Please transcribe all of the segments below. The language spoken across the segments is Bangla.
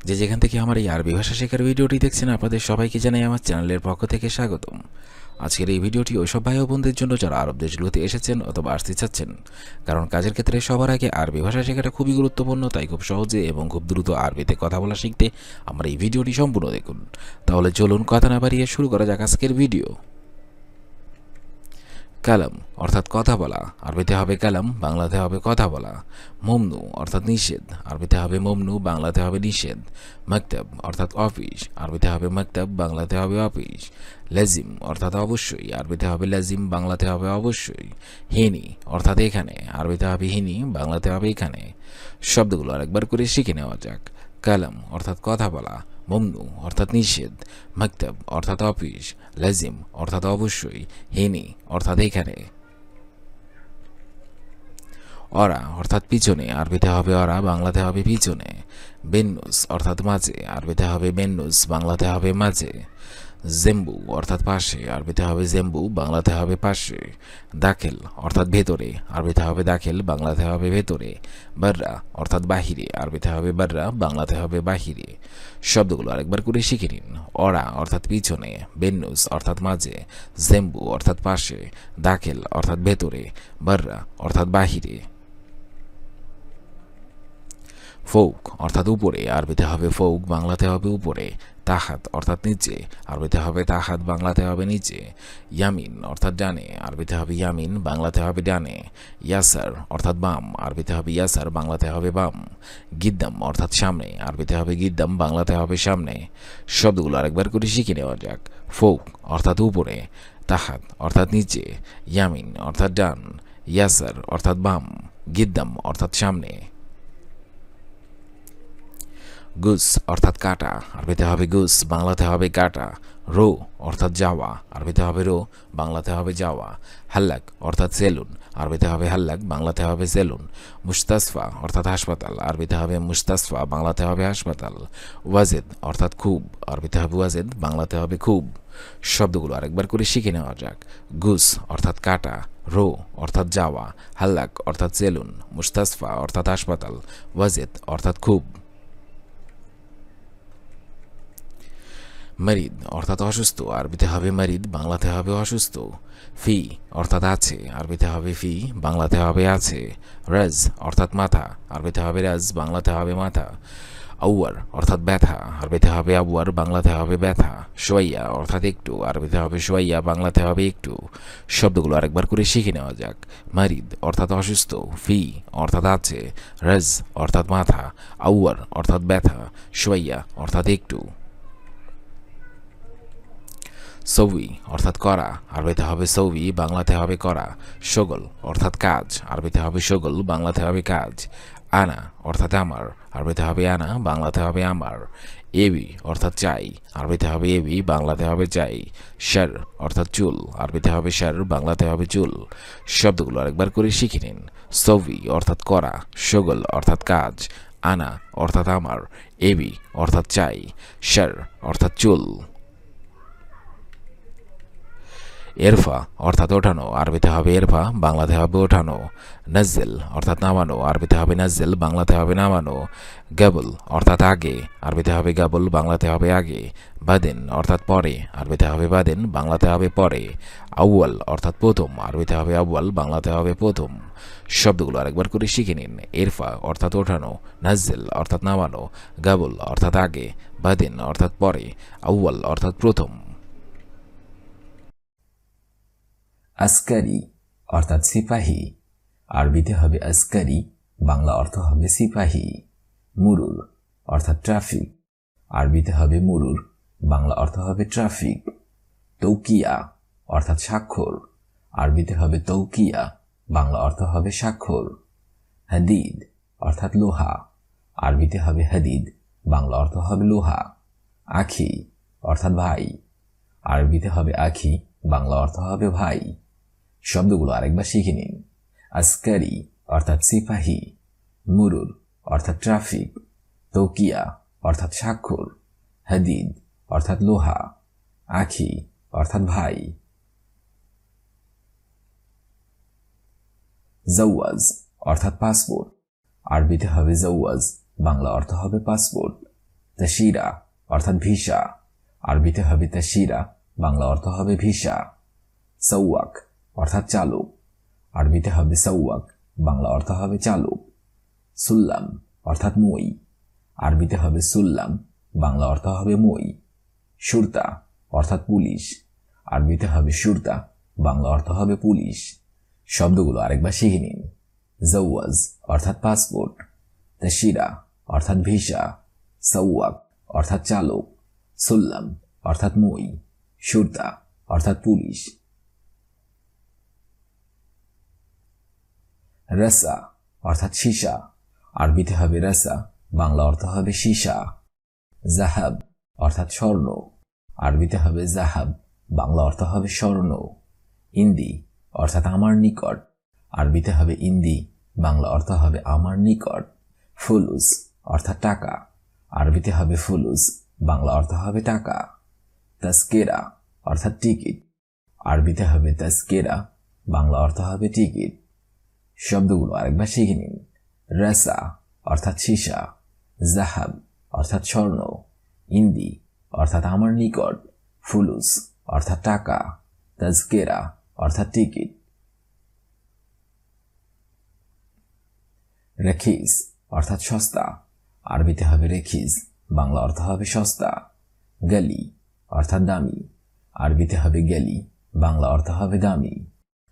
যে যেখান থেকে আমার এই আরবি ভাষা শেখার ভিডিওটি দেখছেন আপনাদের সবাইকে জানাই আমার চ্যানেলের পক্ষ থেকে স্বাগতম। আজকের এই ভিডিওটি ওইসব ভাই ও বোনদের জন্য যারা আরব দেশগুলোতে এসেছেন অথবা আসতে চাচ্ছেন, কারণ কাজের ক্ষেত্রে সবার আগে আরবি ভাষা শেখাটা খুবই গুরুত্বপূর্ণ। তাই খুব সহজে এবং খুব দ্রুত আরবিতে কথা বলা শিখতে আমার এই ভিডিওটি সম্পূর্ণ দেখুন। তাহলে চলুন কথা না বাড়িয়ে শুরু করা যাক আজকের ভিডিও। কালাম অর্থাৎ কথা বলা, আরবিতে হবে কালাম, বাংলাতে হবে কথা বলা। মমনু অর্থাৎ নিষেধ, আরবিতে হবে মমনু, বাংলাতে হবে নিষেধ। মকতব অর্থাৎ অফিস, আরবিতে হবে মকতব, বাংলাতে হবে অফিস। লাজিম অর্থাৎ অবশ্যই, আরবিতে হবে লাজিম, বাংলাতে হবে অবশ্যই। হিনি অর্থাৎ এখানে, আরবিতে হবে হিনি, বাংলাতে হবে এখানে। শব্দগুলো আরেকবার করে শিখে নেওয়া যাক। কালাম অর্থাৎ কথা বলা, মমনু অর্থাৎ নিষেধ, মকতব অর্থাৎ অফিস, লাজিম অর্থাৎ অবশ্যই, হিনি অর্থাৎ এখানে। অরা অর্থাৎ পিছনে, আরবিতে হবে অরা, বাংলাতে হবে পিছনে। বেন্নুস অর্থাৎ মাঝে, আরবিতে হবে বেন্নুস, বাংলাতে হবে মাঝে। জেম্বু অর্থাৎ পাশে, আরবিতে হবে জেম্বু, বাংলাতে হবে পাশে। দাখেল অর্থাৎ ভেতরে, আরবিতে হবে দাখেল, বাংলাতে হবে ভেতরে। বাররা অর্থাৎ বাহিরে, আরবিতে হবে বাররা, বাংলাতে হবে বাহিরে। শব্দগুলো আরেকবার করে শিখে নিন। অরা অর্থাৎ পিছনে, বেন্নুস অর্থাৎ মাঝে, জেম্বু অর্থাৎ পাশে, দাখেল অর্থাৎ ভেতরে, বাররা অর্থাৎ বাহিরে। ফৌক অর্থাৎ উপরে, আরবিতে হবে ফৌক, বাংলাতে হবে উপরে। তাহাত অর্থাৎ নিচে, আরবিতে হবে তাহাত, বাংলাতে হবে নিচে। ইয়ামিন অর্থাৎ ডানে, আরবিতে হবে ইয়ামিন, বাংলাতে হবে ডানে। ইয়াসার অর্থাৎ বাম, আরবিতে হবে ইয়াসার, বাংলাতে হবে বাম। গিদ্দাম অর্থাৎ সামনে, আরবিতে হবে গিদ্দাম, বাংলাতে হবে সামনে। শব্দগুলো আরেকবার করে শিখে নেওয়া যাক। ফৌক অর্থাৎ উপরে, তাহাত অর্থাৎ নিচে, ইয়ামিন অর্থাৎ ডান, ইয়াসার অর্থাৎ বাম, গিদ্দাম অর্থাৎ সামনে। গুস অর্থাৎ কাটা, আরবিতে হবে গুস, বাংলাতে হবে কাটা। রো অর্থাৎ যাওয়া, আরবিতে হবে রো, বাংলাতে হবে যাওয়া। হাল্লাক অর্থাৎ সেলুন, আরবিতে হবে হাল্লাক, বাংলাতে হবে সেলুন। মুস্তাসফা অর্থাৎ হাসপাতাল, আরবিতে হবে মুস্তাসফা, বাংলাতে হবে হাসপাতাল। ওয়াজেদ অর্থাৎ খুব, আরবিতে হবে ওয়াজেদ, বাংলাতে হবে খুব। শব্দগুলো আরেকবার করে শিখে নেওয়া যাক। গুস অর্থাৎ কাটা, রো অর্থাৎ যাওয়া, হাল্লাক অর্থাৎ সেলুন, মুস্তাসফা অর্থাৎ হাসপাতাল, ওয়াজেদ অর্থাৎ খুব। মরিদ অর্থাৎ অসুস্থ, আরবিতে হবে মরিদ, বাংলাতে হবে অসুস্থ। ফি অর্থাৎ আছে, আরবিতে হবে ফি, বাংলাতে হবে আছে। রাজ অর্থাৎ মাথা, আরবিতে হবে রাজ, বাংলাতে হবে মাথা। আউয়ার অর্থাৎ ব্যথা, আরবিতে হবে আউয়ার, বাংলাতে হবে ব্যথা। সোয়াইয়া অর্থাৎ একটু, আরবিতে হবে সোয়াইয়া, বাংলাতে হবে একটু। শব্দগুলো আরেকবার করে শিখে নেওয়া যাক। মারিদ অর্থাৎ অসুস্থ, ফি অর্থাৎ আছে, রাজ অর্থাৎ মাথা, আউয়ার অর্থাৎ ব্যথা, সোয়াইয়া অর্থাৎ একটু। সৌই অর্থাৎ করা, আরবিতে হবে সৌই, বাংলাতে হবে করা। শগল অর্থাৎ কাজ, আরবিতে হবে শগল, বাংলাতে হবে কাজ। আনা অর্থাৎ আমার, আরবিতে হবে আনা, বাংলাতে হবে আমার। এবি অর্থাৎ চাই, আরবিতে হবে এবি, বাংলাতে হবে চাই। শার অর্থাৎ চুল, আরবিতে হবে শার, বাংলাতে হবে চুল। শব্দগুলো আরেকবার করে শিখে নিন। সৌই অর্থাৎ করা, শগল অর্থাৎ কাজ, আনা অর্থাৎ আমার, এবি অর্থাৎ চাই, শার অর্থাৎ চুল। এরফা অর্থাৎ ওঠানো, আরবিতে হবে এরফা, বাংলাতে হবে ওঠানো। নজ্জেল অর্থাৎ নামানো, আরবিতে হবে নজ্জেল, বাংলাতে হবে নামানো। গাবল অর্থাৎ আগে, আরবিতে হবে গাবল, বাংলাতে হবে আগে। বাদেন অর্থাৎ পরে, আরবিতে হবে বাদেন, বাংলাতে হবে পরে। আউয়াল অর্থাৎ প্রথম, আরবিতে হবে আউয়াল, বাংলাতে হবে প্রথম। শব্দগুলো আরেকবার করে শিখে নিন। এরফা অর্থাৎ ওঠানো, নজ্জেল অর্থাৎ নামানো, গাবল অর্থাৎ আগে, বাদেন অর্থাৎ পরে, আউয়াল অর্থাৎ প্রথম। আসকারি অর্থাৎ সিপাহী, আরবিতে হবে আসকারি, বাংলা অর্থ হবে সিপাহী। মুরুর অর্থাৎ ট্রাফিক, আরবিতে হবে মুরুর, বাংলা অর্থ হবে ট্রাফিক। তৌকিয়া অর্থাৎ স্বাক্ষর, আরবিতে হবে তৌকিয়া, বাংলা অর্থ হবে স্বাক্ষর। হাদিদ অর্থাৎ লোহা, আরবিতে হবে হাদিদ, বাংলা অর্থ হবে লোহা। আখি অর্থাৎ ভাই, আরবিতে হবে আখি, বাংলা অর্থ হবে ভাই। শব্দগুলো আরেকবার শিখে নিন। আসকারি অর্থাৎ সিপাহী, মুরুর অর্থাৎ ট্রাফিক, তৌকিয়া অর্থাৎ স্বাক্ষর, হাদিদ অর্থাৎ লোহা, আখি অর্থাৎ ভাই। জাওয়াজ অর্থাৎ পাসপোর্ট, আরবিতে হবে জাওয়াজ, বাংলা অর্থ হবে পাসপোর্ট। তাশিরা অর্থাৎ ভিসা, আরবিতে হবে তাশিরা, বাংলা অর্থ হবে ভিসা। সাওয়াক অর্থাৎ চালক, আরবিতে হবে সাওয়াক, বাংলা অর্থ হবে চালক। সুল্লাম অর্থাৎ মই, আরবিতে হবে সুল্লাম, বাংলা অর্থ হবে মই। শুরতা অর্থাৎ পুলিশ, আরবিতে হবে শুরতা, বাংলা অর্থ হবে পুলিশ। শব্দগুলো আরেকবার শিখে নিন। জাওয়াজ অর্থাৎ পাসপোর্ট, তাশিরা অর্থাৎ ভিসা, সাওয়াক অর্থাৎ চালক, সুল্লাম অর্থাৎ মই, শুরতা অর্থাৎ পুলিশ। রাসা অর্থাৎ সীসা, আরবিতে হবে রাসা, বাংলা অর্থ হবে সীসা। জাহাব অর্থাৎ স্বর্ণ, আরবিতে হবে জাহাব, বাংলা অর্থ হবে স্বর্ণ। ইন্দি অর্থাৎ আমার নিকট, আরবিতে হবে ইন্দি, বাংলা অর্থ হবে আমার নিকট। ফুলুস অর্থাৎ টাকা, আরবিতে হবে ফুলুস, বাংলা অর্থ হবে টাকা। তাস্কেরা অর্থাৎ টিকিট, আরবিতে হবে তাস্কেরা, বাংলা অর্থ হবে টিকিট। শব্দগুলো আরেকবার শিখে নিন। রাসা অর্থাৎ সীসা, জাহাব অর্থাৎ স্বর্ণ, ইন্দি অর্থাৎ আমার নিকট, ফুলুস অর্থাৎ টাকা, তাজকেরা অর্থাৎ টিকিট। রেখিস অর্থাৎ সস্তা, আরবিতে হবে রেখিস, বাংলা অর্থ হবে সস্তা। গলি অর্থাৎ দামি, আরবিতে হবে গলি, বাংলা অর্থ হবে দামি।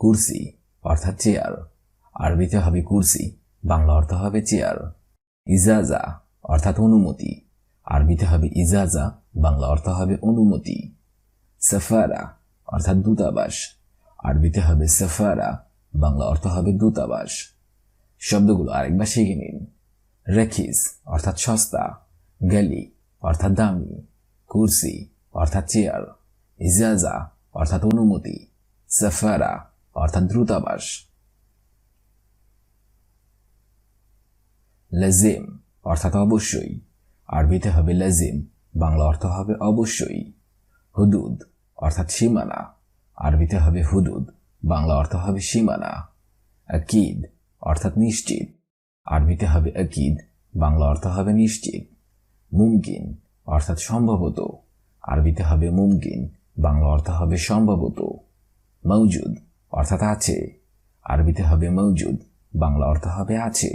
কুরসি অর্থাৎ চেয়ার, আরবিতে হবে কুরসি, বাংলা অর্থ হবে চেয়ার। ইজাজা অর্থাৎ অনুমতি, আরবিতে হবে ইজাজা, বাংলা অর্থ হবে অনুমতি। সাফারা অর্থাৎ দূতাবাস, আরবিতে হবে সাফারা, বাংলা অর্থ হবে দূতাবাস। শব্দগুলো আরেকবার শিখে নিন। রেখিস অর্থাৎ সস্তা, গলি অর্থাৎ দামি, কুরসি অর্থাৎ চেয়ার, ইজাজা অর্থাৎ অনুমতি, সাফারা অর্থাৎ দূতাবাস। লাজিম অর্থাৎ অবশ্যই, আরবিতে হবে লাজিম, বাংলা অর্থ হবে অবশ্যই। হুদুদ অর্থাৎ সীমানা, আরবিতে হবে হুদুদ, বাংলা অর্থ হবে সীমানা। আকিদ অর্থাৎ নিশ্চিত, আরবিতে হবে আকিদ, বাংলা অর্থ হবে নিশ্চিত। মুমকিন অর্থাৎ সম্ভবত, আরবিতে হবে মুমকিন, বাংলা অর্থ হবে সম্ভবত। মওজুদ অর্থাৎ আছে, আরবিতে হবে মওজুদ, বাংলা অর্থ হবে আছে।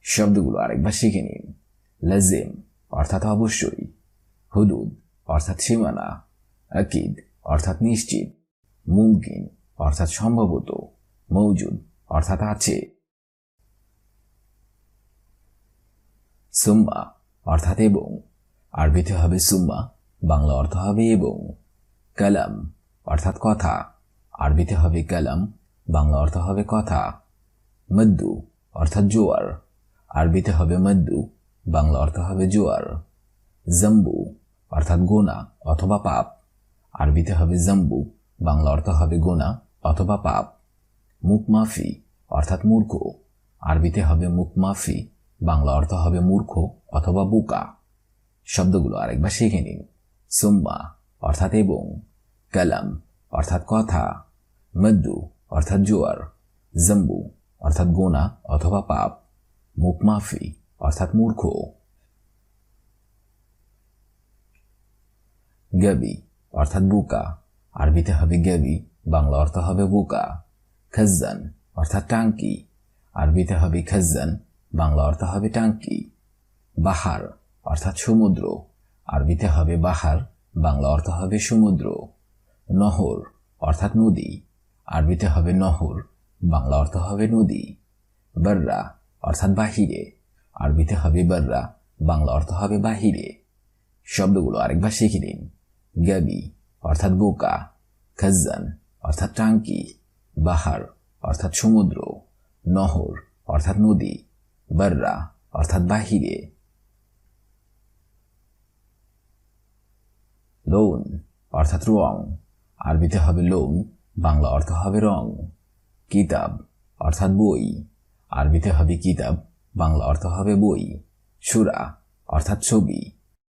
শব্দগুলো আরেকবার শিখে নিন। লাজিম অর্থাৎ অবশ্যই, হুদুদ অর্থাৎ সীমানা, আকিদ অর্থাৎ নিশ্চিত, মুমকিন অর্থাৎ সম্ভবত, মওজুদ অর্থাৎ আছে। সুম্মা অর্থাৎ এবং, আরবিতে হবে সুম্মা, বাংলা অর্থ হবে এবং। কালাম অর্থাৎ কথা, আরবিতে হবে কালাম, বাংলা অর্থ হবে কথা। মদ্দু অর্থাৎ জোয়ার, আরবিতে হবে মদ্দু, বাংলা অর্থ হবে জোয়ার। জম্বু অর্থাৎ গোনা অথবা পাপ, আরবিতে হবে জম্বু, বাংলা অর্থ হবে গোনা অথবা পাপ। মুখমাফি অর্থাৎ মূর্খ, আরবিতে হবে মুখমাফি, বাংলা অর্থ হবে মূর্খ অথবা বোকা। শব্দগুলো আরেকবার শিখে নিন। সুম্মা অর্থাৎ এবং, কালাম অর্থাৎ কথা, মদ্দু অর্থাৎ জোয়ার, জম্বু অর্থাৎ গোনা অথবা পাপ, মুখমাফি অর্থাৎ মূর্খ। গাবি অর্থাৎ বোকা, আরবিতে হবে গাবি, বাংলা অর্থ হবে বোকা। খাজ্জান অর্থাৎ টাঙ্কি, আরবিতে হবে খাজ্জান, বাংলা অর্থ হবে টাঙ্কি। বাহার অর্থাৎ সমুদ্র, আরবিতে হবে বাহার, বাংলা অর্থ হবে সমুদ্র। নহর অর্থাৎ নদী, আরবিতে হবে নহর, বাংলা অর্থ হবে নদী। বর্রা অর্থাৎ বাহিরে, আরবিতে হবে বর্রা, বাংলা অর্থ হবে বাহিরে। শব্দগুলো আরেকবার শিখে নিন। গাবি অর্থাৎ বোকা, খাজ্জান অর্থাৎ টাঙ্কি, বাহার অর্থাৎ সমুদ্র, নহর অর্থাৎ নদী, বর্রা অর্থাৎ বাহিরে। লোন অর্থাৎ রং, আরবিতে হবে লোন, বাংলা অর্থ হবে রং। কিতাব অর্থাৎ বই, আরবিতে হবে কিতাব, বাংলা অর্থ হবে বই। সূরা অর্থাৎ ছবি,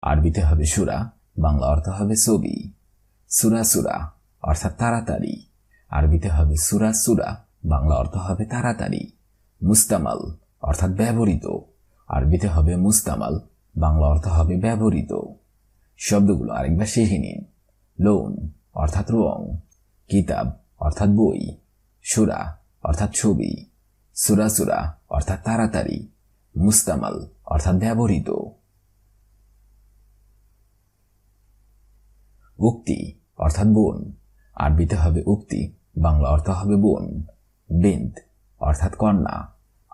আরবিতে হবে সূরা, বাংলা অর্থ হবে ছবি। সূরা সূরা অর্থাৎ তাড়াতাড়ি, আরবিতে হবে সূরা সূরা, বাংলা অর্থ হবে তাড়াতাড়ি। মুস্তামাল অর্থাৎ ব্যবহৃত, আরবিতে হবে মুস্তামাল, বাংলা অর্থ হবে ব্যবহৃত। শব্দগুলো আরেকবার শিখে নিন। লোন অর্থাৎ রং, কিতাব অর্থাৎ বই, সূরা অর্থাৎ ছবি, সূরা অর্থাৎ তাড়াতাড়ি, মুস্তামাল অর্থাৎ ব্যবহৃত। উক্তি অর্থাৎ বোন, আরবিতে হবে উক্তি, বাংলা অর্থ হবে বোন। বিন্ত অর্থাৎ কন্যা,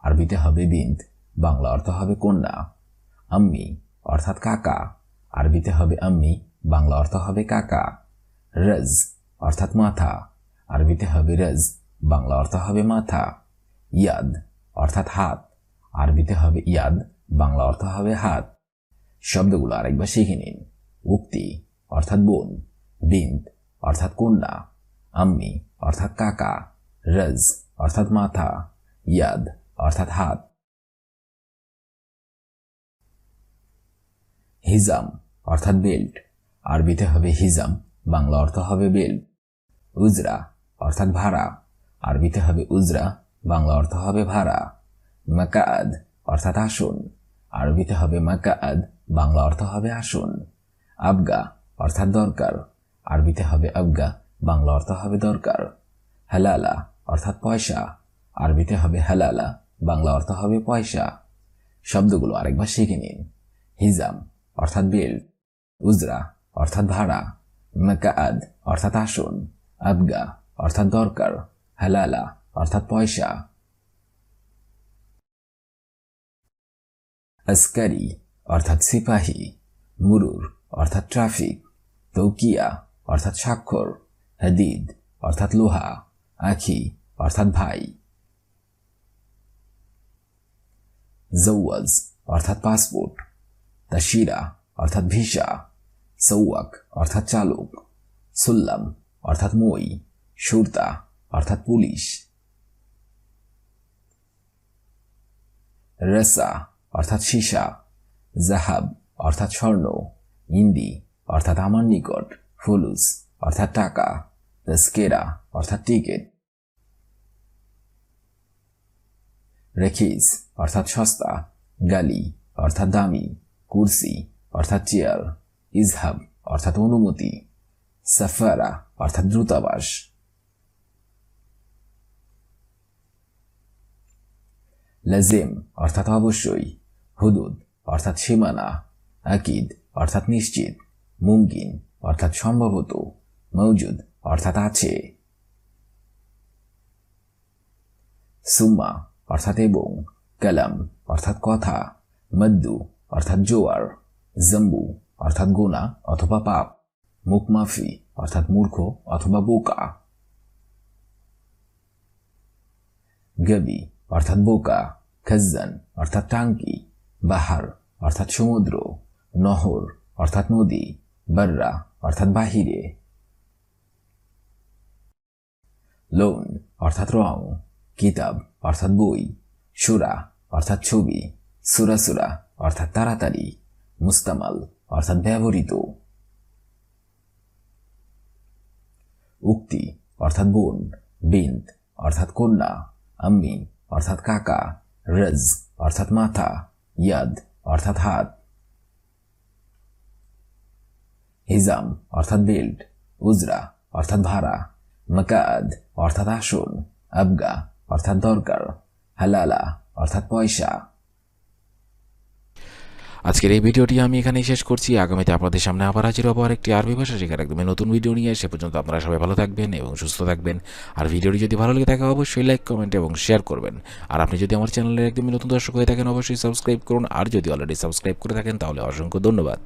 আরবিতে হবে বিন্ত, বাংলা অর্থ হবে কন্যা। আম্মি অর্থাৎ কাকা, আরবিতে হবে আম্মি, বাংলা অর্থ হবে কাকা। রজ অর্থাৎ মাথা, আরবিতে হবে রজ, বাংলা অর্থ হবে মাথা। ইয়াদ অর্থাৎ হাত, আরবিতে হবে ইয়াদ, বাংলা অর্থ হবে হাত। শব্দগুলো আরেকবার শিখে নিন। উক্তি অর্থাৎ বোন, বিন্ত অর্থাৎ কন্যা, আম্মি অর্থাৎ কাকা, রজ অর্থাৎ মাথা, ইয়াদ অর্থাৎ হাত। হিজাম অর্থাৎ বেল্ট, আরবিতে হবে হিজাম, বাংলা অর্থ হবে বেল্ট। উজরা অর্থাৎ ভাড়া, আরবিতে হবে উজরা, বাংলা অর্থ হবে ভাড়া। মাকাআদ অর্থাৎ আসন, আরবিতে হবে মাকাআদ, বাংলা অর্থ হবে আসন। আবগা অর্থাৎ দরকার, আরবিতে হবে আবগা, বাংলা অর্থ হবে দরকার। হালালা অর্থাৎ পয়সা, আরবিতে হবে হালালা, বাংলা অর্থ হবে পয়সা। শব্দগুলো আরেকবার শিখে নিন। হিজাম অর্থাৎ বেল্ট, উজরা অর্থাৎ ভাড়া, মাকাআদ অর্থাৎ আসন, আবগা অর্থাৎ দরকার, হালালা অর্থাৎ পয়সা। আসকারি অর্থাৎ সিপাহী, মুরুর অর্থাৎ ট্রাফিক, তৌকিয়া অর্থাৎ স্বাক্ষর, হাদিদ অর্থাৎ লোহা, আখি অর্থাৎ ভাই। জওয়াজ অর্থাৎ পাসপোর্ট, তাশিরা অর্থাৎ ভিসা, সৌয়াক অর্থাৎ চালক, সুল্লাম অর্থাৎ মই, শুরতা অর্থাৎ পুলিশ। রসা অর্থাৎ সীসা, জাহাব অর্থাৎ স্বর্ণ, ইন্দি অর্থাৎ আমার নিকট, ফুলুস অর্থাৎ টাকা, তস্কেরা অর্থাৎ টিকিট। রেখিস অর্থাৎ সস্তা, গালি অর্থাৎ দামি, কুরসি অর্থাৎ চেয়ার, ইজহাব অর্থাৎ অনুমতি, সাফারা অর্থাৎ দূতাবাস। লাজিম অর্থাৎ অবশ্যই, হুদুদ অর্থাৎ সীমানা, আকিদ অর্থাৎ নিশ্চিত, মুমকিন অর্থাৎ সম্ভবত, মৌজুদ অর্থাৎ আছে। সুম্মা অর্থাৎ এবং, কালাম অর্থাৎ কথা, মদ্দু অর্থাৎ জোয়ার, জম্বু অর্থাৎ গুনাহ অথবা পাপ, মুখমাফি অর্থাৎ মূর্খ অথবা বোকা। গবি অর্থাৎ বোকা, খাজ্জান অর্থাৎ টাঙ্কি, বাহার অর্থাৎ সমুদ্র, নহর অর্থাৎ নদী, বাররা অর্থাৎ বাহিরে। লোন অর্থাৎ রং, কিতাব অর্থাৎ বই, সূরা অর্থাৎ ছবি, সূরা অর্থাৎ তাড়াতাড়ি, মুস্তামাল অর্থাৎ ব্যবহৃত। উক্তি অর্থাৎ বোন, বিন্ত অর্থাৎ কন্যা, আম্মি অর্থাৎ কাকা, রজ অর্থাৎ মাথা, ইয়াদ অর্থাৎ হাত। হিজাম অর্থাৎ বেল্ট, উজরা অর্থাৎ ভাড়া, মাকাআদ অর্থাৎ আসন, আবগা অর্থাৎ দরকার, হালালা অর্থাৎ পয়সা। আজকের এই ভিডিওটি আমি এখানেই শেষ করছি। আগামীতে আপনাদের সামনে আবার হাজির হবো আরেকটি আরবি ভাষা শেখার একদমই নতুন ভিডিও নিয়ে। সে পর্যন্ত আপনারা সবাই ভালো থাকবেন এবং সুস্থ থাকবেন। আর ভিডিওটি যদি ভালো লেগে থাকে অবশ্যই লাইক, কমেন্ট এবং শেয়ার করবেন। আর আপনি যদি আমার চ্যানেলের একদমই নতুন দর্শক হয়ে থাকেন অবশ্যই সাবস্ক্রাইব করুন। আর যদি অলরেডি সাবস্ক্রাইব করে থাকেন তাহলে অসংখ্য ধন্যবাদ।